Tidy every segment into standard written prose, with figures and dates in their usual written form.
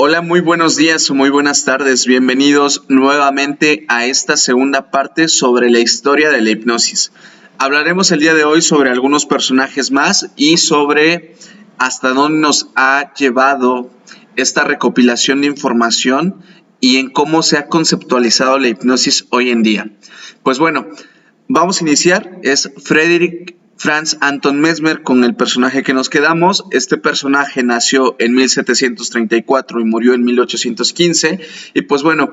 Hola, muy buenos días o muy buenas tardes. Bienvenidos nuevamente a esta segunda parte sobre la historia de la hipnosis. Hablaremos el día de hoy sobre algunos personajes más y sobre hasta dónde nos ha llevado esta recopilación de información y en cómo se ha conceptualizado la hipnosis hoy en día. Pues bueno, vamos a iniciar. Es Frederick Franz Anton Mesmer con el personaje que nos quedamos. Este personaje nació en 1734 y murió en 1815. Y pues bueno,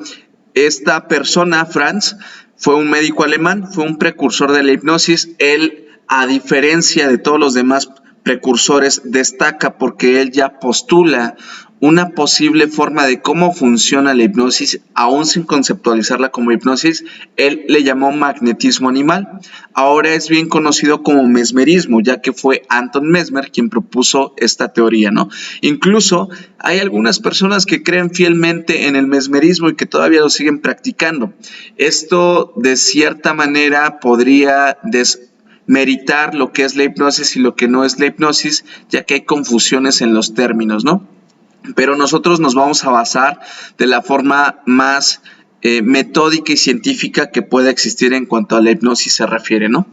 esta persona, Franz, fue un médico alemán, fue un precursor de la hipnosis. Él, a diferencia de todos los demás precursores, destaca porque él ya postula una posible forma de cómo funciona la hipnosis, aún sin conceptualizarla como hipnosis. Él le llamó magnetismo animal. Ahora es bien conocido como mesmerismo, ya que fue Anton Mesmer quien propuso esta teoría, ¿no? Incluso hay algunas personas que creen fielmente en el mesmerismo y que todavía lo siguen practicando. Esto, de cierta manera, podría desmeritar lo que es la hipnosis y lo que no es la hipnosis, ya que hay confusiones en los términos, ¿no? Pero nosotros nos vamos a basar de la forma más metódica y científica que pueda existir en cuanto a la hipnosis se refiere, ¿no?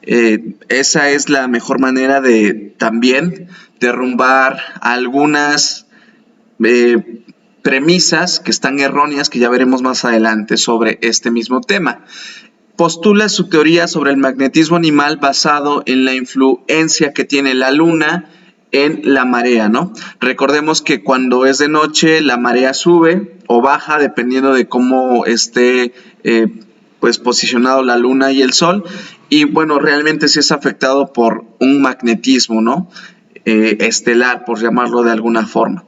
Esa es la mejor manera de también derrumbar algunas premisas que están erróneas, que ya veremos más adelante sobre este mismo tema. Postula su teoría sobre el magnetismo animal basado en la influencia que tiene la luna en la marea, ¿no? Recordemos que cuando es de noche la marea sube o baja dependiendo de cómo esté pues posicionado la luna y el sol, y bueno, realmente sí es afectado por un magnetismo, ¿no? Estelar, por llamarlo de alguna forma.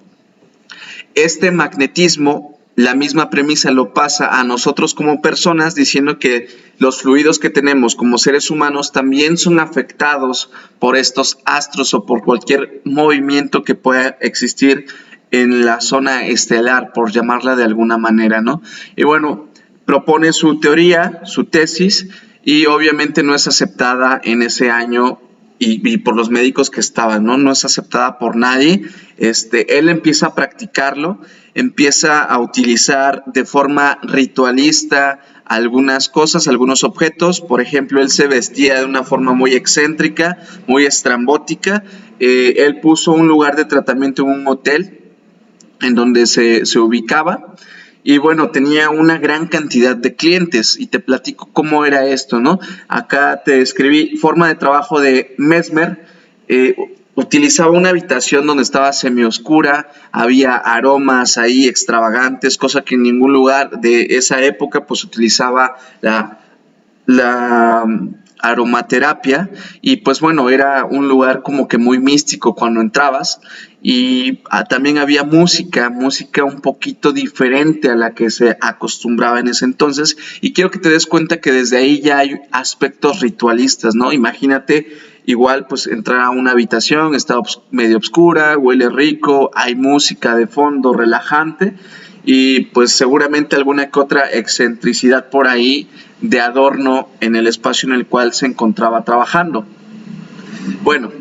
Este magnetismo, la misma premisa lo pasa a nosotros como personas, diciendo que los fluidos que tenemos como seres humanos también son afectados por estos astros o por cualquier movimiento que pueda existir en la zona estelar, por llamarla de alguna manera, ¿no? Y bueno, propone su teoría, su tesis, y obviamente no es aceptada en ese año y por los médicos que estaban, ¿no? No es aceptada por nadie. Él empieza a practicarlo, empieza a utilizar de forma ritualista algunas cosas, algunos objetos. Por ejemplo, él se vestía de una forma muy excéntrica, muy estrambótica. Él puso un lugar de tratamiento en un hotel en donde se ubicaba. Y bueno, tenía una gran cantidad de clientes y te platico cómo era esto, ¿no? Acá te escribí forma de trabajo de Mesmer. Utilizaba una habitación donde estaba semioscura, había aromas ahí extravagantes, cosa que en ningún lugar de esa época pues utilizaba la aromaterapia. Y pues bueno, era un lugar como que muy místico cuando entrabas. Y también había música un poquito diferente a la que se acostumbraba en ese entonces, y quiero que te des cuenta que desde ahí ya hay aspectos ritualistas, ¿no? Imagínate igual pues entrar a una habitación, está medio oscura, huele rico, hay música de fondo relajante y pues seguramente alguna que otra excentricidad por ahí de adorno en el espacio en el cual se encontraba trabajando. Bueno,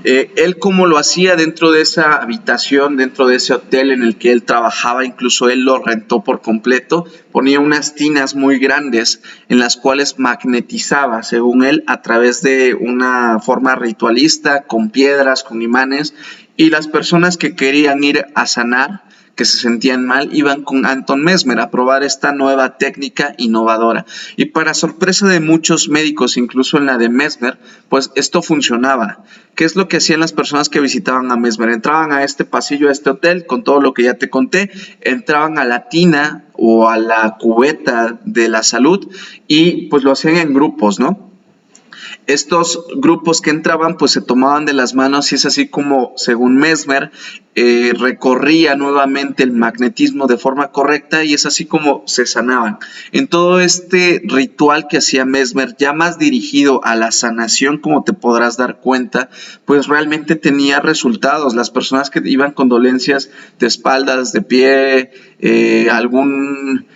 él como lo hacía dentro de esa habitación, dentro de ese hotel en el que él trabajaba, incluso él lo rentó por completo, ponía unas tinas muy grandes en las cuales magnetizaba, según él, a través de una forma ritualista, con piedras, con imanes, y las personas que querían ir a sanar, que se sentían mal, iban con Anton Mesmer a probar esta nueva técnica innovadora. Y para sorpresa de muchos médicos, incluso en la de Mesmer, pues esto funcionaba. ¿Qué es lo que hacían las personas que visitaban a Mesmer? Entraban a este pasillo, a este hotel, con todo lo que ya te conté, entraban a la tina o a la cubeta de la salud y pues lo hacían en grupos, ¿no? Estos grupos que entraban pues se tomaban de las manos y es así como, según Mesmer, recorría nuevamente el magnetismo de forma correcta y es así como se sanaban. En todo este ritual que hacía Mesmer, ya más dirigido a la sanación, como te podrás dar cuenta, pues realmente tenía resultados. Las personas que iban con dolencias de espaldas, de pie, algún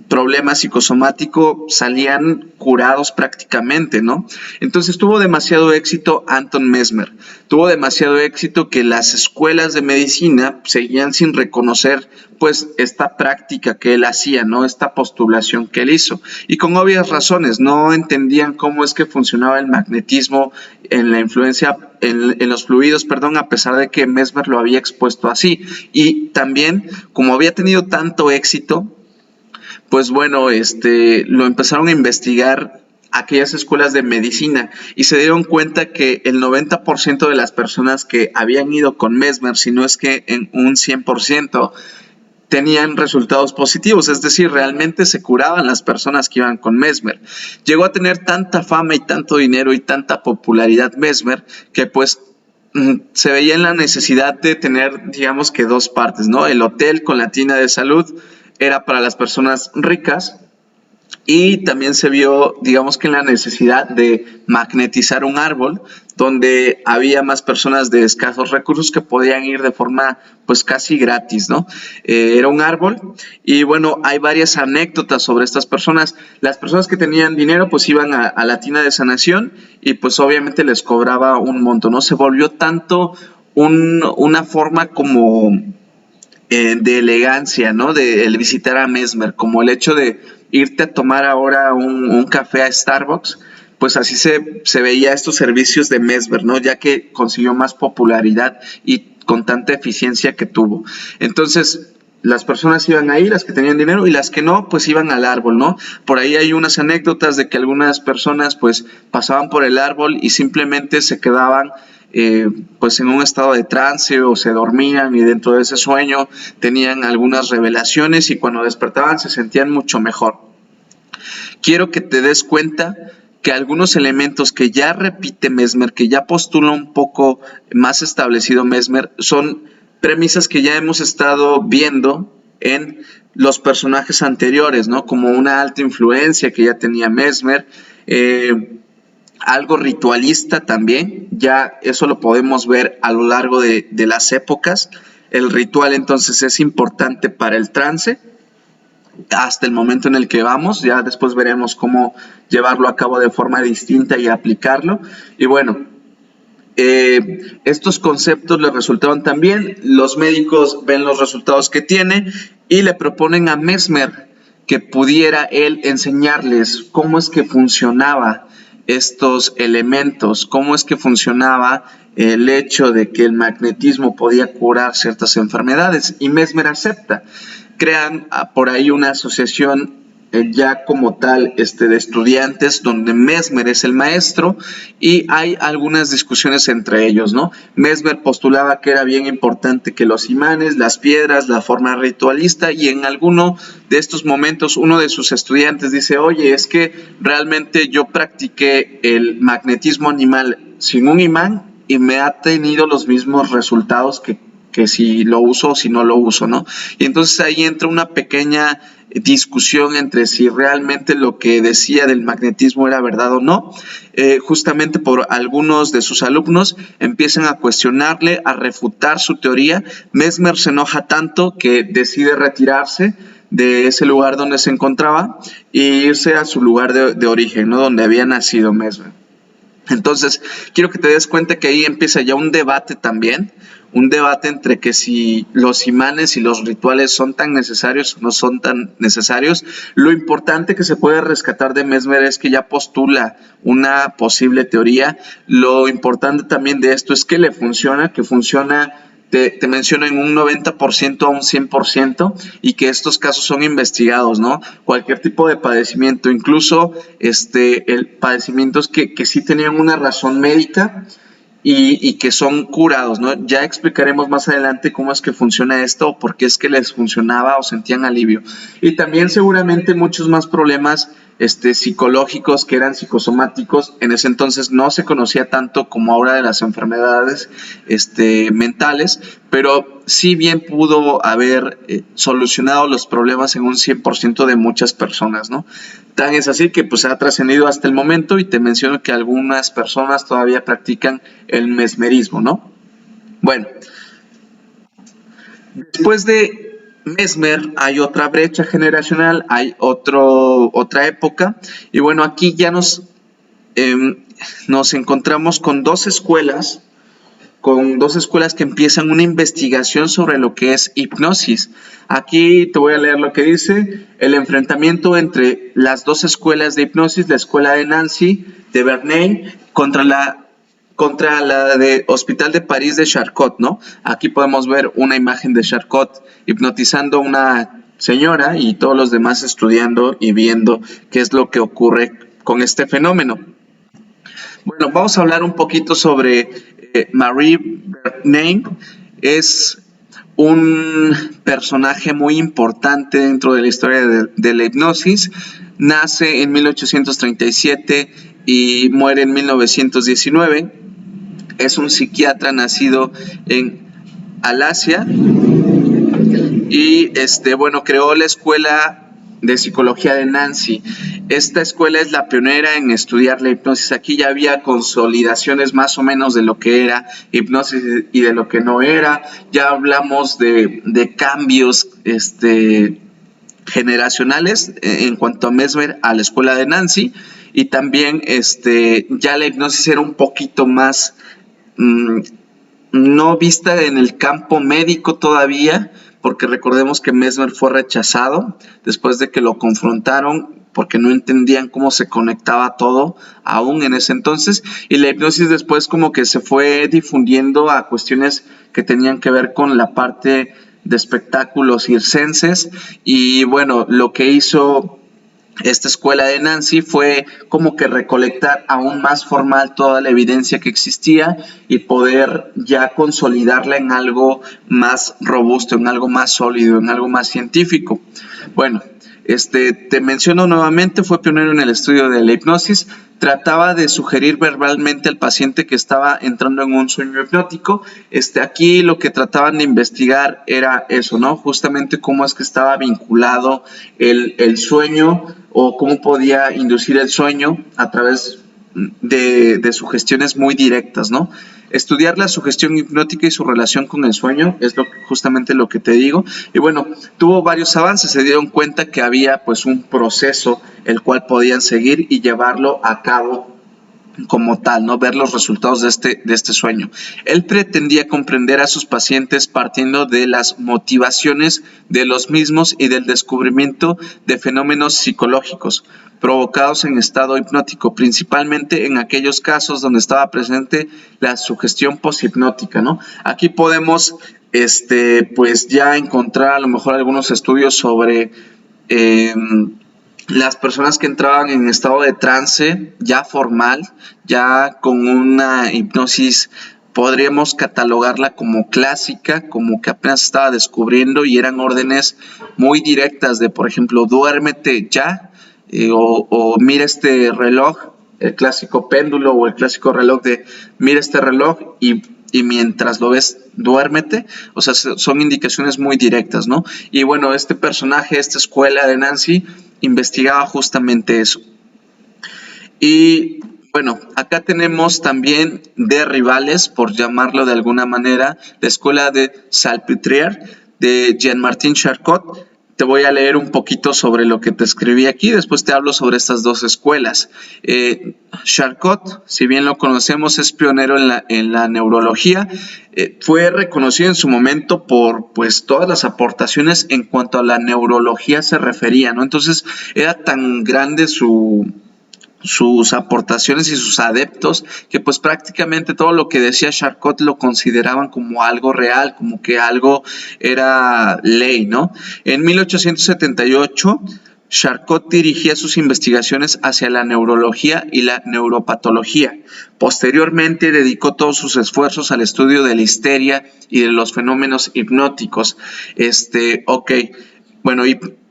problema psicosomático salían curados prácticamente, ¿no? Entonces tuvo demasiado éxito Anton Mesmer, tuvo demasiado éxito que las escuelas de medicina seguían sin reconocer pues esta práctica que él hacía, ¿no? Esta postulación que él hizo. Y con obvias razones, no entendían cómo es que funcionaba el magnetismo en la influencia, en los fluidos, perdón, a pesar de que Mesmer lo había expuesto así. Y también, como había tenido tanto éxito, pues bueno, lo empezaron a investigar aquellas escuelas de medicina y se dieron cuenta que el 90% de las personas que habían ido con Mesmer, si no es que en un 100%, tenían resultados positivos, es decir, realmente se curaban las personas que iban con Mesmer. Llegó a tener tanta fama y tanto dinero y tanta popularidad Mesmer que pues se veía en la necesidad de tener, digamos que dos partes, ¿no? El hotel con la tina de salud era para las personas ricas y también se vio, digamos que en la necesidad de magnetizar un árbol donde había más personas de escasos recursos que podían ir de forma pues casi gratis, ¿no? Era un árbol y bueno, hay varias anécdotas sobre estas personas. Las personas que tenían dinero pues iban a la tina de sanación y pues obviamente les cobraba un monto, ¿no? Se volvió tanto una forma como de elegancia, ¿no? De el visitar a Mesmer, como el hecho de irte a tomar ahora un café a Starbucks, pues así se veía estos servicios de Mesmer, ¿no? Ya que consiguió más popularidad y con tanta eficiencia que tuvo. Entonces, las personas iban ahí, las que tenían dinero, y las que no, pues iban al árbol, ¿no? Por ahí hay unas anécdotas de que algunas personas pues pasaban por el árbol y simplemente se quedaban pues en un estado de trance o se dormían y dentro de ese sueño tenían algunas revelaciones y cuando despertaban se sentían mucho mejor. Quiero que te des cuenta que algunos elementos que ya repite Mesmer, que ya postula un poco más establecido Mesmer, son premisas que ya hemos estado viendo en los personajes anteriores, ¿no? Como una alta influencia que ya tenía Mesmer, algo ritualista también, ya eso lo podemos ver a lo largo de las épocas. El ritual entonces es importante para el trance hasta el momento en el que vamos, ya después veremos cómo llevarlo a cabo de forma distinta y aplicarlo. Y bueno, estos conceptos le resultaron también, los médicos ven los resultados que tiene y le proponen a Mesmer que pudiera él enseñarles cómo es que funcionaba estos elementos, cómo es que funcionaba el hecho de que el magnetismo podía curar ciertas enfermedades y Mesmer acepta. Crean por ahí una asociación ya como tal de estudiantes donde Mesmer es el maestro y hay algunas discusiones entre ellos, ¿no? Mesmer postulaba que era bien importante que los imanes, las piedras, la forma ritualista y en alguno de estos momentos uno de sus estudiantes dice, oye, es que realmente yo practiqué el magnetismo animal sin un imán y me ha tenido los mismos resultados que si lo uso o si no lo uso, ¿no? Y entonces ahí entra una pequeña discusión entre si realmente lo que decía del magnetismo era verdad o no. Justamente por algunos de sus alumnos empiezan a cuestionarle, a refutar su teoría. Mesmer se enoja tanto que decide retirarse de ese lugar donde se encontraba e irse a su lugar de origen, ¿no? Donde había nacido Mesmer. Entonces, quiero que te des cuenta que ahí empieza ya un debate también, un debate entre que si los imanes y los rituales son tan necesarios o no son tan necesarios. Lo importante que se puede rescatar de Mesmer es que ya postula una posible teoría. Lo importante también de esto es que le funciona, que funciona te menciono en un 90% a un 100% y que estos casos son investigados, ¿no? Cualquier tipo de padecimiento, incluso padecimientos que sí tenían una razón médica y que son curados, ¿no? Ya explicaremos más adelante cómo es que funciona esto o por qué es que les funcionaba o sentían alivio. Y también seguramente muchos más problemas psicológicos que eran psicosomáticos. En ese entonces no se conocía tanto como ahora de las enfermedades mentales, pero sí bien pudo haber solucionado los problemas en un 100% de muchas personas, ¿no? Tan es así que pues ha trascendido hasta el momento y te menciono que algunas personas todavía practican el mesmerismo, ¿no? Bueno, después de Mesmer hay otra brecha generacional, hay otra época, y bueno, aquí ya nos encontramos con dos escuelas que empiezan una investigación sobre lo que es hipnosis. Aquí te voy a leer lo que dice: el enfrentamiento entre las dos escuelas de hipnosis, la escuela de Nancy de Verneuil contra la de Hospital de París de Charcot, ¿no? Aquí podemos ver una imagen de Charcot hipnotizando a una señora y todos los demás estudiando y viendo qué es lo que ocurre con este fenómeno. Bueno, vamos a hablar un poquito sobre Marie Bernheim. Es un personaje muy importante dentro de la historia de la hipnosis. Nace en 1837 y muere en 1919. Es un psiquiatra nacido en Alasia y bueno, creó la escuela de psicología de Nancy. Esta escuela es la pionera en estudiar la hipnosis. Aquí ya había consolidaciones más o menos de lo que era hipnosis y de lo que no era. Ya hablamos de cambios generacionales en cuanto a Mesmer a la escuela de Nancy, y también ya la hipnosis era un poquito más no vista en el campo médico todavía, porque recordemos que Mesmer fue rechazado después de que lo confrontaron porque no entendían cómo se conectaba todo aún en ese entonces, y la hipnosis después como que se fue difundiendo a cuestiones que tenían que ver con la parte de espectáculos circenses. Y bueno, lo que hizo esta escuela de Nancy fue como que recolectar aún más formal toda la evidencia que existía y poder ya consolidarla en algo más robusto, en algo más sólido, en algo más científico. Bueno, te menciono nuevamente, fue pionero en el estudio de la hipnosis. Trataba de sugerir verbalmente al paciente que estaba entrando en un sueño hipnótico. Aquí lo que trataban de investigar era eso, ¿no? Justamente cómo es que estaba vinculado el sueño, o cómo podía inducir el sueño a través de sugestiones muy directas, ¿no? Estudiar la sugestión hipnótica y su relación con el sueño es justamente lo que te digo. Y bueno, tuvo varios avances. Se dieron cuenta que había pues un proceso el cual podían seguir y llevarlo a cabo como tal, ¿no? Ver los resultados de este sueño. Él pretendía comprender a sus pacientes partiendo de las motivaciones de los mismos y del descubrimiento de fenómenos psicológicos provocados en estado hipnótico, principalmente en aquellos casos donde estaba presente la sugestión poshipnótica, ¿no? Aquí podemos, pues ya encontrar a lo mejor algunos estudios sobre las personas que entraban en estado de trance ya formal, ya con una hipnosis, podríamos catalogarla como clásica, como que apenas estaba descubriendo, y eran órdenes muy directas de, por ejemplo, duérmete ya, o mira este reloj, el clásico péndulo o el clásico reloj de mira este reloj y mientras lo ves, duérmete. O sea, son indicaciones muy directas, ¿no? Y bueno, este personaje, esta escuela de Nancy, investigaba justamente eso. Y bueno, acá tenemos también de rivales, por llamarlo de alguna manera, la escuela de Salpêtrière de Jean-Martin Charcot. Te voy a leer un poquito sobre lo que te escribí aquí, después te hablo sobre estas dos escuelas. Charcot, si bien lo conocemos, es pionero en la neurología. Fue reconocido en su momento por pues todas las aportaciones en cuanto a la neurología se refería, ¿no? Entonces era tan grande sus aportaciones y sus adeptos, que pues prácticamente todo lo que decía Charcot lo consideraban como algo real, como que algo era ley, ¿no? En 1878, Charcot dirigía sus investigaciones hacia la neurología y la neuropatología. Posteriormente dedicó todos sus esfuerzos al estudio de la histeria y de los fenómenos hipnóticos. Bueno,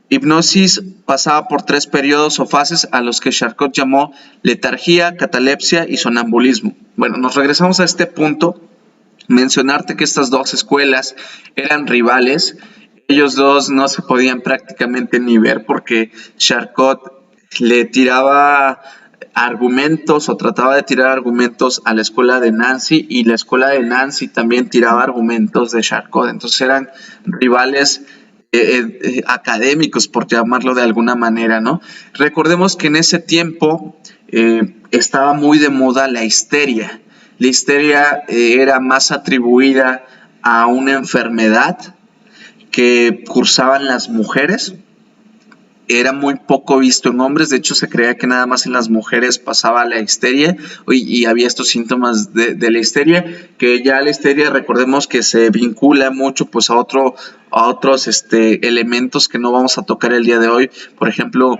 hipnosis pasaba por 3 periodos o fases a los que Charcot llamó letargía, catalepsia y sonambulismo. Bueno, nos regresamos a este punto, mencionarte que estas dos escuelas eran rivales. Ellos dos no se podían prácticamente ni ver porque Charcot le tiraba argumentos o trataba de tirar argumentos a la escuela de Nancy, y la escuela de Nancy también tiraba argumentos de Charcot. Entonces eran rivales académicos, por llamarlo de alguna manera, ¿no? Recordemos que en ese tiempo estaba muy de moda la histeria. La histeria era más atribuida a una enfermedad que cursaban las mujeres. Era muy poco visto en hombres, de hecho se creía que nada más en las mujeres pasaba la histeria y había estos síntomas de la histeria, que ya la histeria recordemos que se vincula mucho pues a otros elementos que no vamos a tocar el día de hoy, por ejemplo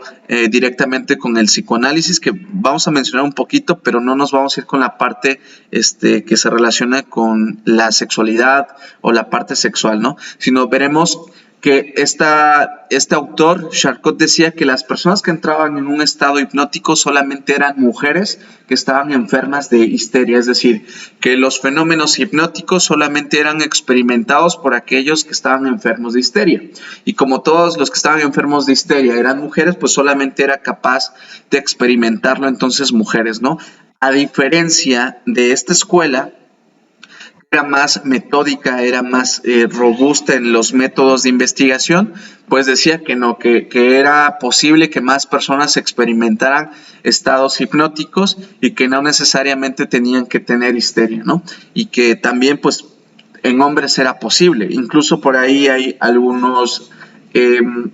directamente con el psicoanálisis, que vamos a mencionar un poquito, pero no nos vamos a ir con la parte que se relaciona con la sexualidad o la parte sexual, ¿no? Sino veremos que este autor, Charcot, decía que las personas que entraban en un estado hipnótico solamente eran mujeres que estaban enfermas de histeria, es decir, que los fenómenos hipnóticos solamente eran experimentados por aquellos que estaban enfermos de histeria. Y como todos los que estaban enfermos de histeria eran mujeres, pues solamente era capaz de experimentarlo entonces mujeres, ¿no? A diferencia de esta escuela, era más metódica, era más robusta en los métodos de investigación, pues decía que no, que era posible que más personas experimentaran estados hipnóticos y que no necesariamente tenían que tener histeria, ¿no? Y que también, pues, en hombres era posible. Incluso por ahí hay algunos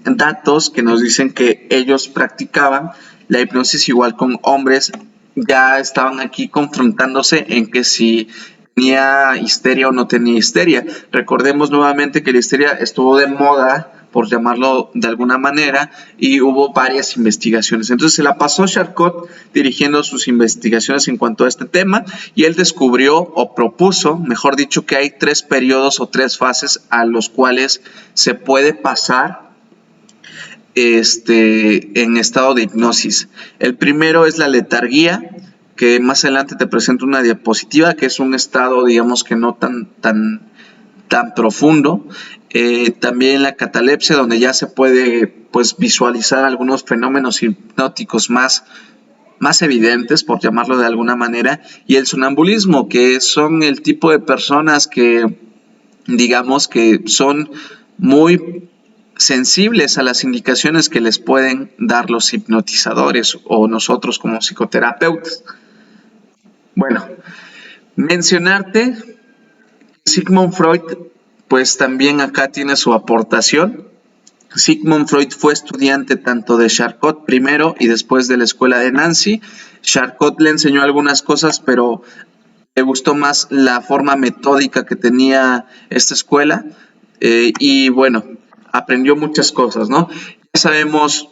datos que nos dicen que ellos practicaban la hipnosis igual con hombres, ya estaban aquí confrontándose en que si tenía histeria o no tenía histeria. Recordemos nuevamente que la histeria estuvo de moda, por llamarlo de alguna manera, y hubo varias investigaciones. Entonces se la pasó Charcot dirigiendo sus investigaciones en cuanto a este tema, y él descubrió o propuso, mejor dicho, que hay 3 periodos o 3 fases a los cuales se puede pasar en estado de hipnosis. El primero es la letargía, que más adelante te presento una diapositiva, que es un estado, digamos que no tan profundo. También la catalepsia, donde ya se puede pues visualizar algunos fenómenos hipnóticos más evidentes, por llamarlo de alguna manera, y el sonambulismo, que son el tipo de personas que digamos que son muy sensibles a las indicaciones que les pueden dar los hipnotizadores o nosotros como psicoterapeutas. Bueno, mencionarte, Sigmund Freud, pues también acá tiene su aportación. Sigmund Freud fue estudiante tanto de Charcot primero y después de la escuela de Nancy. Charcot le enseñó algunas cosas, pero le gustó más la forma metódica que tenía esta escuela y bueno, aprendió muchas cosas, ¿no? Ya sabemos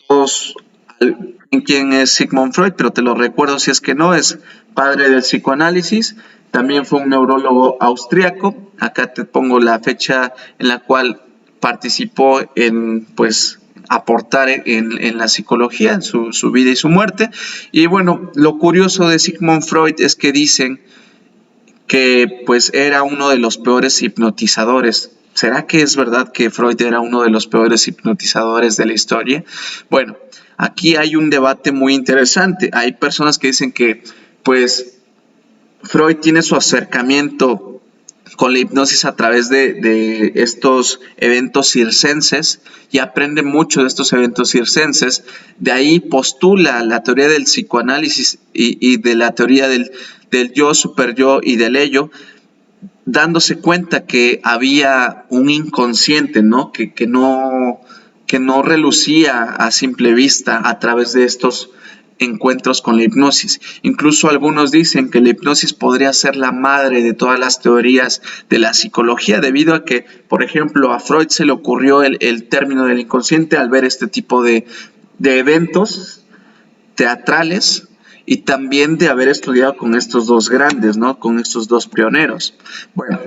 todos en quién es Sigmund Freud, pero te lo recuerdo si es que no, es padre del psicoanálisis, también fue un neurólogo austriaco, acá te pongo la fecha en la cual participó en, pues, aportar en la psicología, en su vida y su muerte. Y bueno, lo curioso de Sigmund Freud es que dicen que pues era uno de los peores hipnotizadores. ¿Será que es verdad que Freud era uno de los peores hipnotizadores de la historia? Bueno, aquí hay un debate muy interesante. Hay personas que dicen que pues Freud tiene su acercamiento con la hipnosis a través de estos eventos circenses y aprende mucho de estos eventos circenses. De ahí postula la teoría del psicoanálisis y de la teoría del yo, super yo y del ello, dándose cuenta que había un inconsciente, ¿no? Que no relucía a simple vista a través de estos encuentros con la hipnosis. Incluso algunos dicen que la hipnosis podría ser la madre de todas las teorías de la psicología, debido a que, por ejemplo, a Freud se le ocurrió el término del inconsciente al ver este tipo de eventos teatrales y también de haber estudiado con estos dos grandes, ¿no? Con estos dos pioneros. Bueno,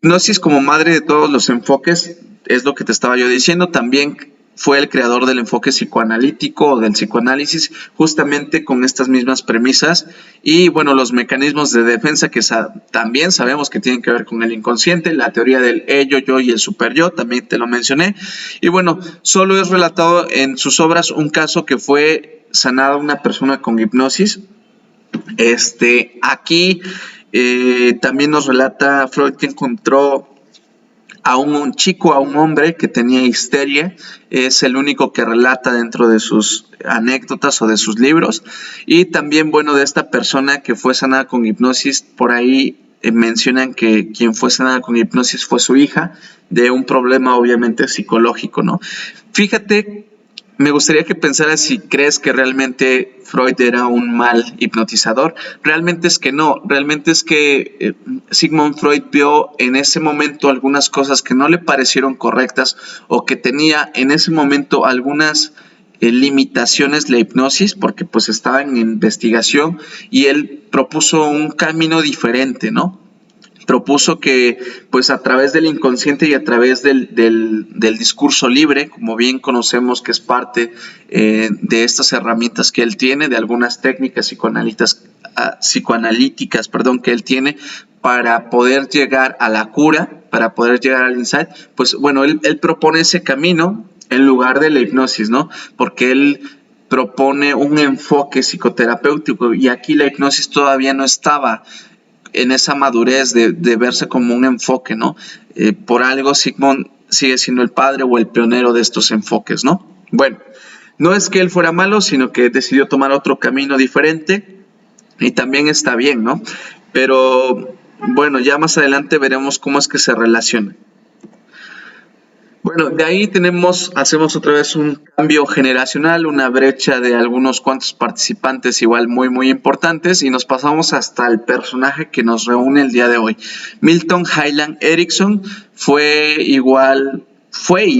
hipnosis como madre de todos los enfoques, es lo que te estaba yo diciendo, también fue el creador del enfoque psicoanalítico o del psicoanálisis, justamente con estas mismas premisas y bueno, los mecanismos de defensa que también sabemos que tienen que ver con el inconsciente, la teoría del ello, yo y el super yo, también te lo mencioné, y bueno, solo es relatado en sus obras un caso que fue sanada una persona con hipnosis. Aquí también nos relata Freud que encontró a un chico, a un hombre que tenía histeria. Es el único que relata dentro de sus anécdotas o de sus libros. Y también, bueno, de esta persona que fue sanada con hipnosis, por ahí mencionan que quien fue sanada con hipnosis fue su hija, de un problema obviamente psicológico, ¿no? Fíjate, me gustaría que pensaras si crees que realmente Freud era un mal hipnotizador. Realmente es que no, realmente es que Sigmund Freud vio en ese momento algunas cosas que no le parecieron correctas o que tenía en ese momento algunas limitaciones la hipnosis porque pues estaba en investigación y él propuso un camino diferente, ¿no? Propuso que pues a través del inconsciente y a través del discurso libre, como bien conocemos que es parte de estas herramientas que él tiene, de algunas técnicas psicoanalíticas, que él tiene para poder llegar a la cura, para poder llegar al insight, pues bueno, él propone ese camino en lugar de la hipnosis, ¿no? Porque él propone un enfoque psicoterapéutico y aquí la hipnosis todavía no estaba en esa madurez de verse como un enfoque, ¿no? Por algo Sigmund sigue siendo el padre o el pionero de estos enfoques, ¿no? Bueno, no es que él fuera malo, sino que decidió tomar otro camino diferente y también está bien, ¿no? Pero bueno, ya más adelante veremos cómo es que se relaciona. Bueno, de ahí hacemos otra vez un cambio generacional, una brecha de algunos cuantos participantes igual muy importantes y nos pasamos hasta el personaje que nos reúne el día de hoy. Milton Hyland Erickson fue y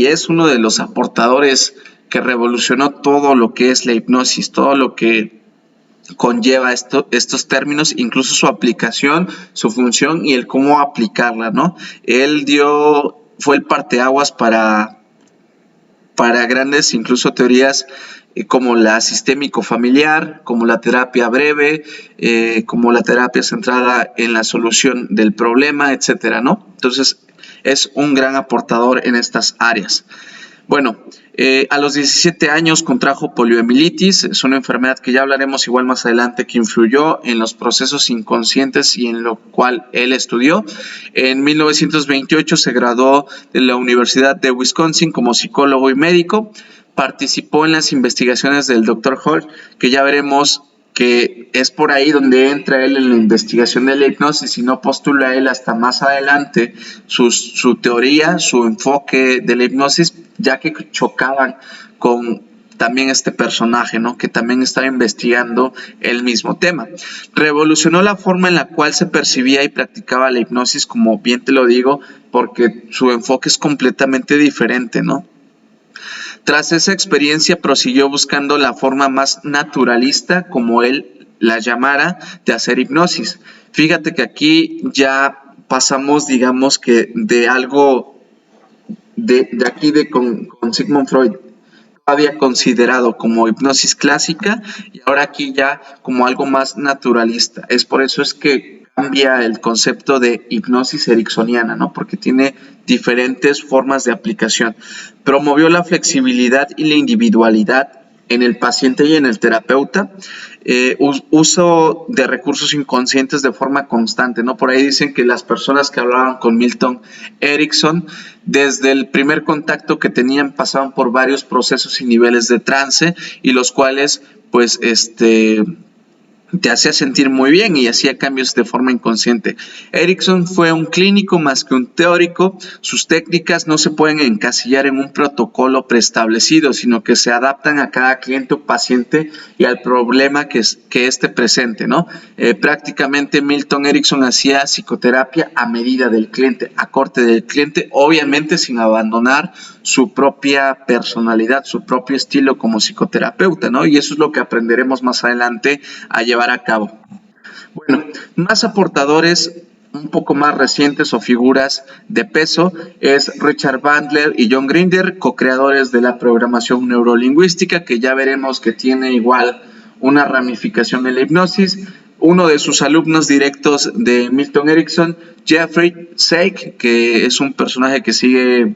es uno de los aportadores que revolucionó todo lo que es la hipnosis, todo lo que conlleva estos términos, incluso su aplicación, su función y el cómo aplicarla, ¿no? Fue el parteaguas para grandes incluso teorías como la sistémico-familiar, como la terapia breve, como la terapia centrada en la solución del problema, etcétera, ¿no? Entonces, es un gran aportador en estas áreas. Bueno, a los 17 años contrajo poliomielitis, es una enfermedad que ya hablaremos igual más adelante que influyó en los procesos inconscientes y en lo cual él estudió. En 1928 se graduó de la Universidad de Wisconsin como psicólogo y médico. Participó en las investigaciones del Dr. Hall, que ya veremos que es por ahí donde entra él en la investigación de la hipnosis y no postula él hasta más adelante su teoría, su enfoque de la hipnosis, ya que chocaban con también este personaje, ¿no? Que también estaba investigando el mismo tema. Revolucionó la forma en la cual se percibía y practicaba la hipnosis, como bien te lo digo, porque su enfoque es completamente diferente, ¿no? Tras esa experiencia prosiguió buscando la forma más naturalista, como él la llamara, de hacer hipnosis. Fíjate que aquí ya pasamos, digamos que de algo con Sigmund Freud, había considerado como hipnosis clásica y ahora aquí ya como algo más naturalista. Es por eso es que cambia el concepto de hipnosis ericksoniana, ¿no? Porque tiene diferentes formas de aplicación. Promovió la flexibilidad y la individualidad en el paciente y en el terapeuta, uso de recursos inconscientes de forma constante, ¿no? Por ahí dicen que las personas que hablaban con Milton Erickson, desde el primer contacto que tenían, pasaban por varios procesos y niveles de trance, y los cuales, pues, te hacía sentir muy bien y hacía cambios de forma inconsciente. Erickson fue un clínico más que un teórico. Sus técnicas no se pueden encasillar en un protocolo preestablecido, sino que se adaptan a cada cliente o paciente y al problema que esté presente, ¿no? Prácticamente Milton Erickson hacía psicoterapia a medida del cliente, a corte del cliente, obviamente sin abandonar su propia personalidad, su propio estilo como psicoterapeuta, ¿no? Y eso es lo que aprenderemos más adelante a llevar a cabo. Bueno, más aportadores un poco más recientes o figuras de peso es Richard Bandler y John Grinder, co-creadores de la programación neurolingüística, que ya veremos que tiene igual una ramificación en la hipnosis. Uno de sus alumnos directos de Milton Erickson, Jeffrey Sachs, que es un personaje que sigue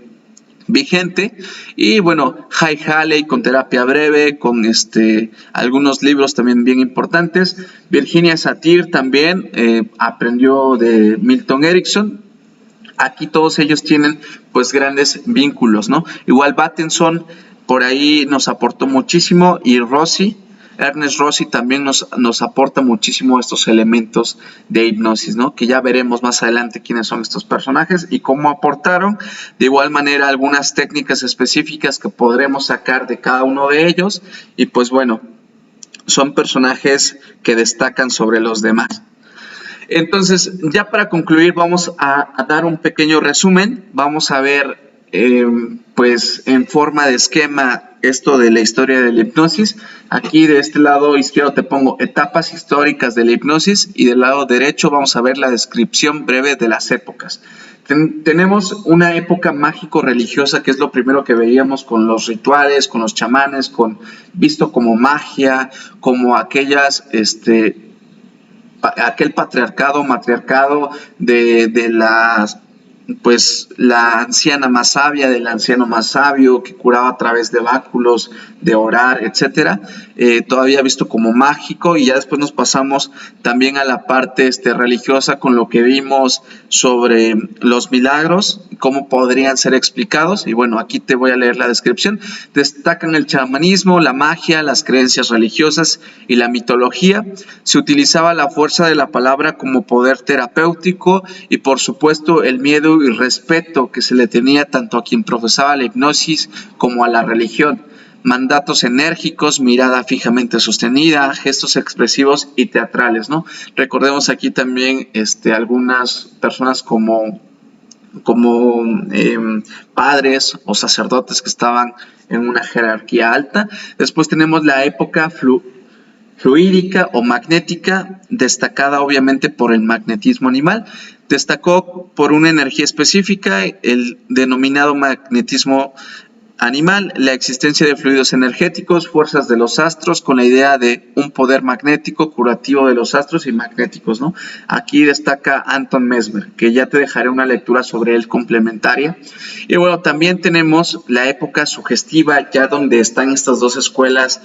vigente, y bueno, Jay Haley con terapia breve, con algunos libros también bien importantes. Virginia Satir también aprendió de Milton Erickson. aquí todos ellos tienen pues grandes vínculos, ¿no? Igual Battenson por ahí nos aportó muchísimo y Ernest Rossi también nos aporta muchísimo estos elementos de hipnosis, ¿no? Que ya veremos más adelante quiénes son estos personajes y cómo aportaron. De igual manera, algunas técnicas específicas que podremos sacar de cada uno de ellos. Y pues bueno, son personajes que destacan sobre los demás. Entonces, ya para concluir, vamos a dar un pequeño resumen. Vamos a ver, pues, en forma de esquema esto de la historia de la hipnosis. Aquí de este lado izquierdo te pongo etapas históricas de la hipnosis y del lado derecho vamos a ver la descripción breve de las épocas. Tenemos una época mágico-religiosa, que es lo primero que veíamos con los rituales, con los chamanes, visto como magia, como aquel matriarcado de las, pues, la anciana más sabia, del anciano más sabio, que curaba a través de báculos, de orar, etcétera, todavía visto como mágico. Y ya después nos pasamos también a la parte religiosa, con lo que vimos sobre los milagros, cómo podrían ser explicados. Y bueno, aquí te voy a leer la descripción. Destacan el chamanismo, la magia, las creencias religiosas y la mitología. Se utilizaba la fuerza de la palabra como poder terapéutico y, por supuesto, el miedo y respeto que se le tenía tanto a quien profesaba la hipnosis como a la religión. Mandatos enérgicos, mirada fijamente sostenida, gestos expresivos y teatrales, ¿no? Recordemos aquí también algunas personas como padres o sacerdotes que estaban en una jerarquía alta. Después tenemos la época fluídica o magnética, destacada obviamente por el magnetismo animal. Destacó por una energía específica, el denominado magnetismo animal, la existencia de fluidos energéticos, fuerzas de los astros, con la idea de un poder magnético curativo de los astros y magnéticos, ¿no? Aquí destaca Anton Mesmer, que ya te dejaré una lectura sobre él complementaria. Y bueno, también tenemos la época sugestiva, ya donde están estas dos escuelas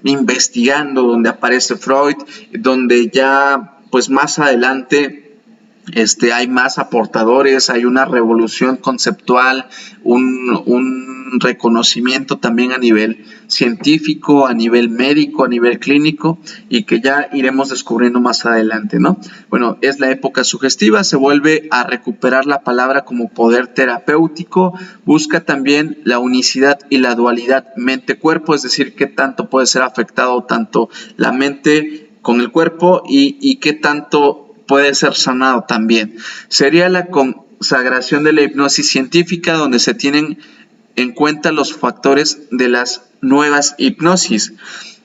investigando, donde aparece Freud, donde ya pues más adelante hay más aportadores, hay una revolución conceptual, un reconocimiento también a nivel científico, a nivel médico, a nivel clínico, y que ya iremos descubriendo más adelante, ¿no? Bueno, es la época sugestiva, se vuelve a recuperar la palabra como poder terapéutico, busca también la unicidad y la dualidad mente-cuerpo, es decir, qué tanto puede ser afectado tanto la mente con el cuerpo y qué tanto puede ser sanado también. Sería la consagración de la hipnosis científica, donde se tienen en cuenta los factores de las nuevas hipnosis.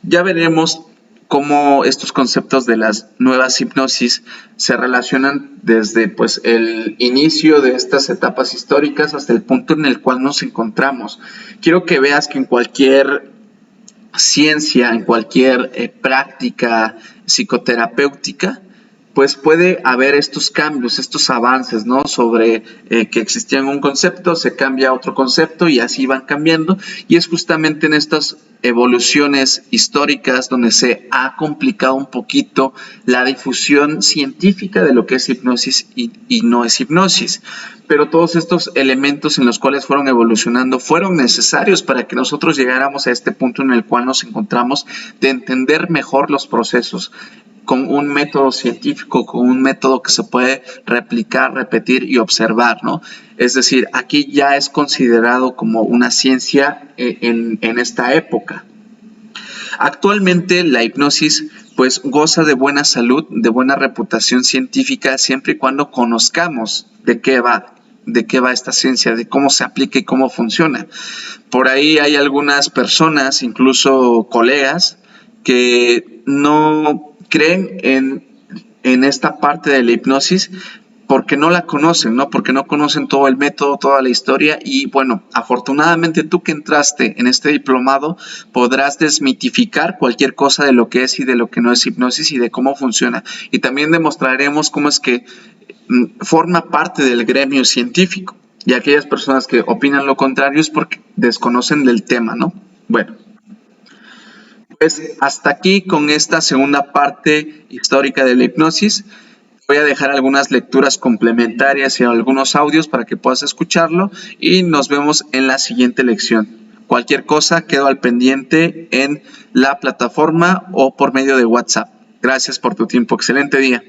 Ya veremos cómo estos conceptos de las nuevas hipnosis se relacionan desde pues el inicio de estas etapas históricas hasta el punto en el cual nos encontramos. Quiero que veas que en cualquier ciencia, en cualquier práctica psicoterapéutica, pues puede haber estos cambios, estos avances, ¿no? Sobre que existía un concepto, se cambia a otro concepto y así van cambiando. Y es justamente en estas evoluciones históricas donde se ha complicado un poquito la difusión científica de lo que es hipnosis y no es hipnosis. Pero todos estos elementos en los cuales fueron evolucionando fueron necesarios para que nosotros llegáramos a este punto en el cual nos encontramos, de entender mejor los procesos con un método científico, con un método que se puede replicar, repetir y observar, ¿no? Es decir, aquí ya es considerado como una ciencia en esta época. Actualmente la hipnosis pues goza de buena salud, de buena reputación científica, siempre y cuando conozcamos de qué va esta ciencia, de cómo se aplica y cómo funciona. Por ahí hay algunas personas, incluso colegas, que no creen en esta parte de la hipnosis porque no la conocen, ¿no? Porque no conocen todo el método, toda la historia. Y bueno, afortunadamente tú que entraste en este diplomado podrás desmitificar cualquier cosa de lo que es y de lo que no es hipnosis y de cómo funciona. Y también demostraremos cómo es que forma parte del gremio científico. Y aquellas personas que opinan lo contrario es porque desconocen del tema, ¿no? Bueno, pues hasta aquí con esta segunda parte histórica de la hipnosis. Voy a dejar algunas lecturas complementarias y algunos audios para que puedas escucharlo y nos vemos en la siguiente lección. Cualquier cosa, quedo al pendiente en la plataforma o por medio de WhatsApp. Gracias por tu tiempo. Excelente día.